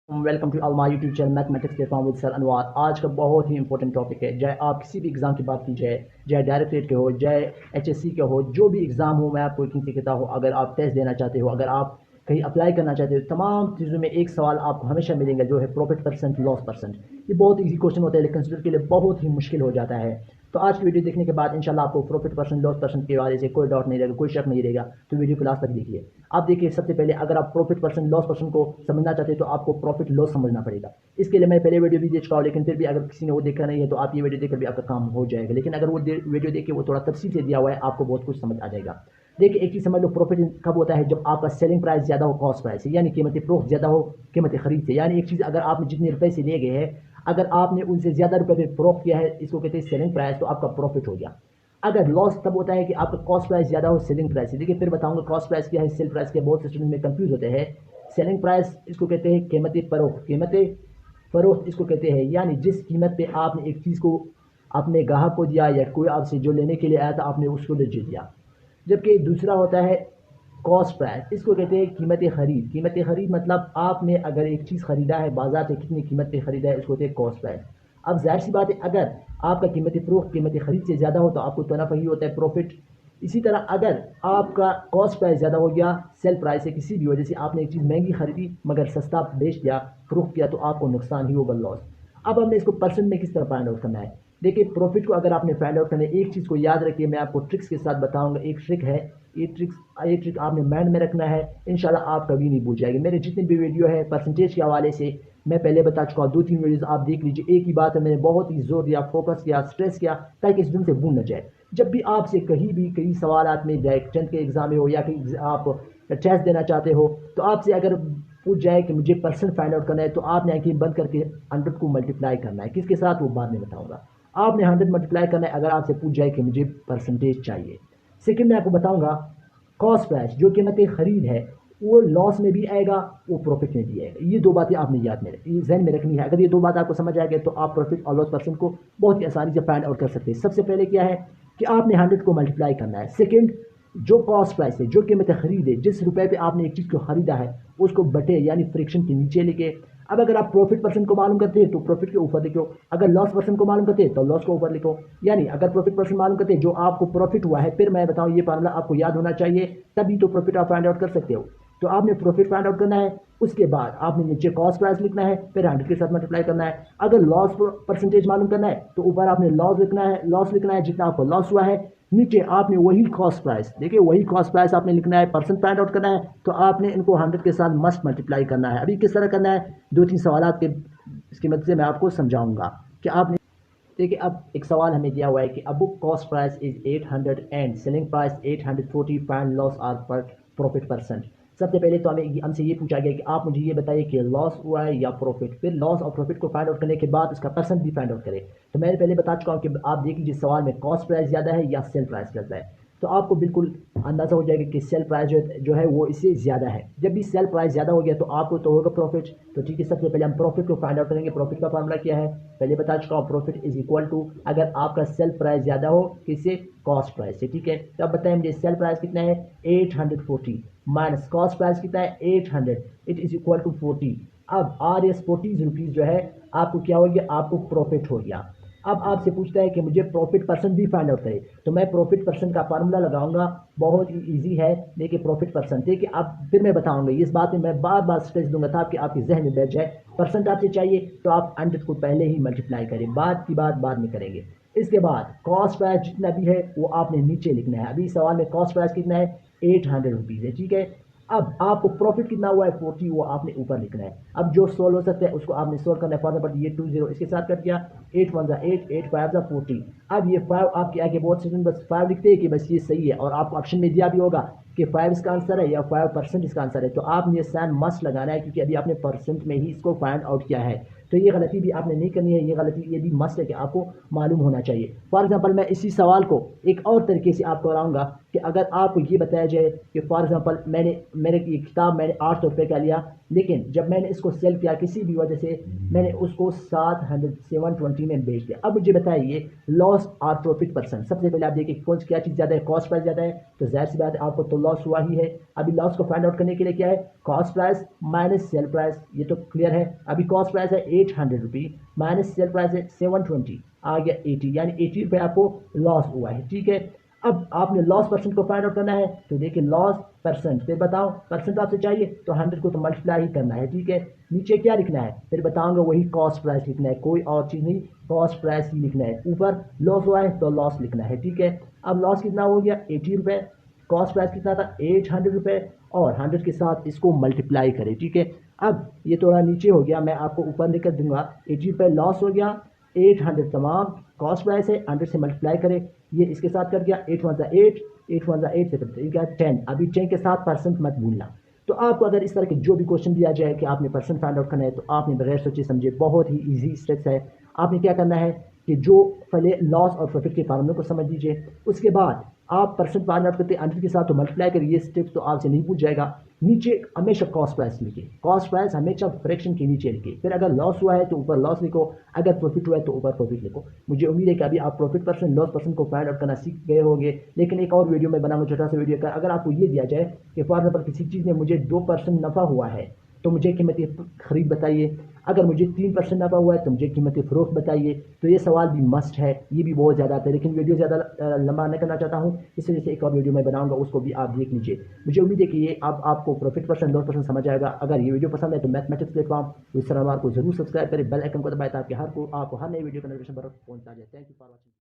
Welcome to Alma YouTube channel mathematics platform with sir Anwar. आज का बहुत ही इंपॉर्टेंट टॉपिक है। चाहे आप किसी भी एग्ज़ाम की बात की जाए, चाहे डायरेक्टरेट के हो, चाहे एचएससी के हो, जो भी एग्ज़ाम हो, मैं आपको एक चीज़ कहता हूँ। अगर आप टेस्ट देना चाहते हो, अगर आप कहीं अप्लाई करना चाहते हो, तमाम चीज़ों में एक सवाल आपको हमेशा मिलेंगे, जो है प्रॉफिट परसेंट, लॉस परसेंट। ये बहुत ईजी क्वेश्चन होता है, लेकिन कंसिडर के लिए बहुत ही मुश्किल हो जाता है। तो आज की वीडियो देखने के बाद इंशाल्लाह आपको प्रॉफिट परसेंट, लॉस परसेंट के बारे से कोई डाउट नहीं रहेगा, कोई शक नहीं रहेगा। तो वीडियो को लास्ट तक देखिए। आप देखिए, सबसे पहले अगर आप प्रॉफिट परसेंट, लॉस परसेंट को समझना चाहते हैं तो आपको प्रॉफिट लॉस समझना पड़ेगा। इसके लिए मैं पहले वीडियो भी दे चुका हूँ, लेकिन फिर भी अगर किसी ने वो देखा नहीं है तो आप ये वीडियो देखकर भी आपका काम हो जाएगा। लेकिन अगर वो वीडियो देखिए, वो थोड़ा तफसील से दिया हुआ है, आपको बहुत कुछ समझ आ जाएगा। देखिए, एक चीज़ समझ लो, प्रॉफिट कब होता है? जब आपका सेलिंग प्राइस ज़्यादा हो कॉस्ट प्राइस से, यानी कीमत फरोख्त ज़्यादा हो कीमत खरीद से। यानी एक चीज़ अगर आपने जितने रुपए से लिए गए हैं, अगर आपने उनसे ज़्यादा रुपए में फरोख्त किया है, इसको कहते हैं सेलिंग प्राइस, तो आपका प्रॉफिट हो गया। अगर लॉस तब होता है कि आपका कॉस्ट प्राइस ज़्यादा हो सेलिंग प्राइस से। देखिए, फिर बताऊंगा कॉस्ट प्राइस क्या है, सेल प्राइस क्या है, बहुत से स्टूडेंट में कंफ्यूज होते हैं। सेलिंग प्राइस इसको कहते हैं कीमत फरोख्त, कीमत फरोख्त इसको कहते हैं, यानी जिस कीमत पे आपने एक चीज़ को अपने ग्राहक को दिया या कोई आपसे जो लेने के लिए आया था, आपने उसको ले दिया। जबकि दूसरा होता है कॉस्ट प्राइस, इसको कहते हैं कीमत खरीद। कीमत खरीद मतलब आपने अगर एक चीज़ ख़रीदा है बाजार से, कितनी कीमत पे ख़रीदा है, इसको कहते हैं कॉस्ट प्राइस। अब जाहिर सी बात है, अगर आपका कीमत फरोख्त कीमत खरीद से ज़्यादा हो तो आपको तनफ़ा ही होता है, प्रॉफिट। इसी तरह अगर आपका कॉस्ट प्राइस ज़्यादा हो गया सेल प्राइस से, किसी भी वजह से आपने एक चीज़ महंगी खरीदी मगर सस्ता बेच दिया, फरोख्त किया, तो आपको नुकसान ही होगा, लॉस। अब हमने इसको परसेंट में किस तरह फाइंड आउट करना है? देखिए, प्रॉफिट को अगर आपने फाइंड आउट करना है, एक चीज़ को याद रखिए, मैं आपको ट्रिक्स के साथ बताऊंगा। एक ट्रिक है, ये ट्रिक आपने माइंड में रखना है, इंशाल्लाह आप कभी नहीं भूल जाएंगे। मेरे जितने भी वीडियो है परसेंटेज के हवाले से मैं पहले बता चुका हूँ, 2-3 वीडियोस आप देख लीजिए। एक ही बात है, मैंने बहुत ही जोर दिया, फोकस किया, स्ट्रेस किया, ताकि इस दिन से भूल न जाए। जब भी आपसे कहीं भी कई सवाल में जाए, 10th के एग्जाम में हो या कहीं आप टेस्ट देना चाहते हो, तो आपसे अगर पूछ जाए कि मुझे परसेंट फाइंड आउट करना है, तो आपने आंखें बंद करके 100 को मल्टीप्लाई करना है। किसके साथ, वो बाद में बताऊंगा। आपने 100 मल्टीप्लाई करना है अगर आपसे पूछ जाए कि मुझे परसेंटेज चाहिए। सेकंड मैं आपको बताऊंगा कॉस्ट प्राइस, जो कीमत खरीद है, वो लॉस में भी आएगा, वो प्रॉफिट में भी आएगा। ये दो बातें आपने याद में जहन में रखनी है। अगर ये दो बात आपको समझ आ गए तो आप प्रॉफिट और लॉस परसेंट को बहुत ही आसानी से फाइंड आउट कर सकते हैं। सबसे पहले क्या है कि आपने 100 को मल्टीप्लाई करना है। सेकंड, जो कॉस्ट प्राइस है, जो कीमत खरीद है, जिस रुपए पे आपने एक चीज़ को खरीदा है, उसको बटे यानी फ्रिक्शन के नीचे लेके। अब अगर आप प्रॉफिट परसेंट को मालूम करते हैं तो प्रॉफिट के ऊपर लिखो, अगर लॉस परसेंट को मालूम करते हैं तो लॉस को ऊपर लिखो। यानी अगर प्रॉफिट परसेंट मालूम करते हैं जो आपको प्रॉफिट हुआ है, फिर मैं बताऊं ये फार्मूला आपको याद होना चाहिए, तभी तो प्रॉफिट आप फाइंड आउट कर सकते हो। तो आपने प्रॉफिट फाइंड आउट करना है, उसके बाद आपने नीचे कॉस्ट प्राइस लिखना है, फिर 100 के साथ मल्टीप्लाई करना है। अगर लॉस परसेंटेज मालूम करना है तो ऊपर आपने लॉस लिखना है जितना आपको लॉस हुआ है, नीचे आपने वही कॉस्ट प्राइस, देखिए वही कॉस्ट प्राइस आपने लिखना है, परसेंट फाइंड आउट करना है, तो आपने इनको 100 के साथ मस्ट मल्टीप्लाई करना है। अभी किस तरह करना है, 2-3 सवाल के इसकी मदद से मैं आपको समझाऊंगा कि आपने। देखिए, अब एक सवाल हमें दिया हुआ है कि अब book cost price is 800 and selling price 840, find loss or पर प्रॉफिट परसेंट। सबसे पहले तो हमें हमसे ये पूछा गया कि आप मुझे ये बताइए कि लॉस हुआ है या प्रॉफिट। फिर लॉस और प्रॉफिट को फाइंड आउट करने के बाद उसका परसेंट भी फाइंड आउट करें। तो मैंने पहले बता चुका हूँ कि आप देख लीजिए सवाल में कॉस्ट प्राइस ज़्यादा है या सेल प्राइस ज़्यादा है, तो आपको बिल्कुल अंदाज़ा हो जाएगा कि सेल प्राइस जो है वो इससे ज़्यादा है। जब भी सेल प्राइस ज़्यादा हो गया तो आपको तो होगा प्रॉफिट। तो ठीक है, सबसे पहले हम प्रॉफिट को फाइंड आउट करेंगे। प्रॉफिट का फार्मूला क्या है, पहले बता चुका हूँ, प्रॉफिट इज इक्वल टू, अगर आपका सेल प्राइस ज़्यादा हो किससे, कॉस्ट प्राइस से। ठीक है, तो अब बताएं मुझे सेल प्राइस कितना है, 840 माइनस कॉस्ट प्राइस कितना है, 800, इट इज इक्वल टू 40। अब आर एस 40 रुपीज़ जो है आपको क्या हो गया, आपको प्रॉफिट हो गया। अब आपसे पूछता है कि मुझे प्रॉफिट परसेंट भी फाइंड आउट करे, तो मैं प्रॉफिट परसेंट का फार्मूला लगाऊंगा, बहुत ही इजी है। देखिए प्रॉफिट परसेंट, देखिए अब फिर मैं बताऊंगा, इस बात में मैं बार बार स्ट्रेस दूंगा था कि आपके जहन में बैठ जाए। परसेंट आपसे चाहिए तो आप 100 को पहले ही मल्टीप्लाई करें, बाद की बात बाद में करेंगे। इसके बाद कॉस्ट प्राइस जितना भी है वो आपने नीचे लिखना है। अभी सवाल में कॉस्ट प्राइस कितना है, 800 रुपीज़ है। ठीक है, अब आपको प्रॉफिट कितना हुआ है, 40, वो आपने ऊपर लिखना है। अब जो सोल्व हो सकता है उसको आपने सोल्व करना है। फॉर एग्जाम्पल ये 20 इसके साथ कट गया, 8 1 8, 8 5 40। अब ये 5 आपके आगे बहुत से बस 5 लिखते हैं कि बस ये सही है, और आपको ऑप्शन में दिया भी होगा कि 5 इसका आंसर है या 5% इसका आंसर है, तो आपने साइन मस्ट लगाना है, क्योंकि अभी आपने परसेंट में ही इसको फाइंड आउट किया है। तो ये गलती भी आपने नहीं करनी है, ये गलती ये भी मस्ट है कि आपको मालूम होना चाहिए। फॉर एग्जांपल मैं इसी सवाल को एक और तरीके से आपको कराऊंगा कि अगर आपको ये बताया जाए कि फॉर एग्जांपल मैंने ये किताब मैंने 800 रुपये का लिया, लेकिन जब मैंने इसको सेल किया किसी भी वजह से मैंने उसको 720 में बेच दिया। अब मुझे बताइए लॉस और प्रॉफिट परसेंट। सबसे पहले आप देखिए कौन क्या चीज़ ज़्यादा है, कॉस्ट प्राइस ज़्यादा है, तो जाहिर सी बात है आपको तो लॉस हुआ ही है। अभी लॉस को फाइंड आउट करने के लिए क्या है, cost price minus sale price, ये तो क्लियर है। अभी कॉस्ट प्राइस है 800 रुपी माइनस सेल प्राइस है 720, आ गया 80, यानी 80 रुपये आपको लॉस हुआ है। ठीक है, अब आपने लॉस परसेंट को फाइंड आउट करना है, तो देखिए लॉस परसेंट, फिर बताओ परसेंट आपसे चाहिए तो 100 को तो मल्टीप्लाई ही करना है। ठीक है, नीचे क्या लिखना है, फिर बताऊंगा वही कॉस्ट प्राइस लिखना है, कोई और चीज़ नहीं, कॉस्ट प्राइस ही लिखना है। ऊपर लॉस हुआ है तो लॉस लिखना है। ठीक है, अब लॉस कितना हो गया 80 रुपये, कॉस्ट प्राइस कितना था 800 रुपये, और 100 के साथ इसको मल्टीप्लाई करें। ठीक है, अब ये थोड़ा नीचे हो गया, मैं आपको ऊपर लिख दूंगा, 80 रुपये लॉस हो गया, 800 तमाम कॉस्ट प्राइस है, 100 से मल्टीप्लाई करें, ये इसके साथ कर दिया 8 1 8, 8 1 8 से क्या 10, अभी 10 के साथ परसेंट मत भूलना। तो आपको अगर इस तरह के जो भी क्वेश्चन दिया जाए कि आपने परसेंट फाइंड आउट करना है, तो आपने बगैर सोचे समझे, बहुत ही ईजी स्टेप्स है, आपने क्या करना है कि जो पहले लॉस और प्रॉफिट के फार्मूले को समझ लीजिए, उसके बाद आप परसेंट फाइंड आउट करते हैं 100 के साथ तो मल्टीप्लाई करिए, ये स्टेप्स तो आपसे नहीं पूछ जाएगा। नीचे हमेशा कॉस्ट प्राइस लिखिए, कॉस्ट प्राइस हमेशा फ्रैक्शन के नीचे लिखिए, फिर अगर लॉस हुआ है तो ऊपर लॉस लिखो, अगर प्रॉफिट हुआ है तो ऊपर प्रॉफिट लिखो। मुझे उम्मीद है कि अभी आप प्रॉफिट परसेंट लॉस परसेंट को फाइंड आउट करना सीख गए होंगे। लेकिन एक और वीडियो में बनाऊंगा, छोटा सा वीडियो का, अगर आपको ये दिया जाए कि फॉर एग्जाम्पल किसी चीज़ में मुझे 2% नफ़ा हुआ है तो मुझे कीमती खरीद बताइए, अगर मुझे 3% नफा हुआ है तो मुझे कीमती फ़रोख्त बताइए। तो ये सवाल भी मस्ट है, ये भी बहुत ज़्यादा आता है, लेकिन वीडियो ज़्यादा लंबा नहीं करना चाहता हूँ, इस वजह से एक और वीडियो मैं बनाऊंगा, उसको भी आप देख लीजिए। मुझे उम्मीद है कि ये अब आपको प्रॉफिट परसेंट लॉस परसेंट समझ आएगा। अगर ये वीडियो पसंद है तो मैथमेटिक्स प्लेटफॉर्म इस तरह को जरूर सब्सक्राइब करें, बेल आइकन को दबाएं ताकि आपको हर नई वीडियो का नोटिफिकेशन पहुंचता जाए। Thank you for watching.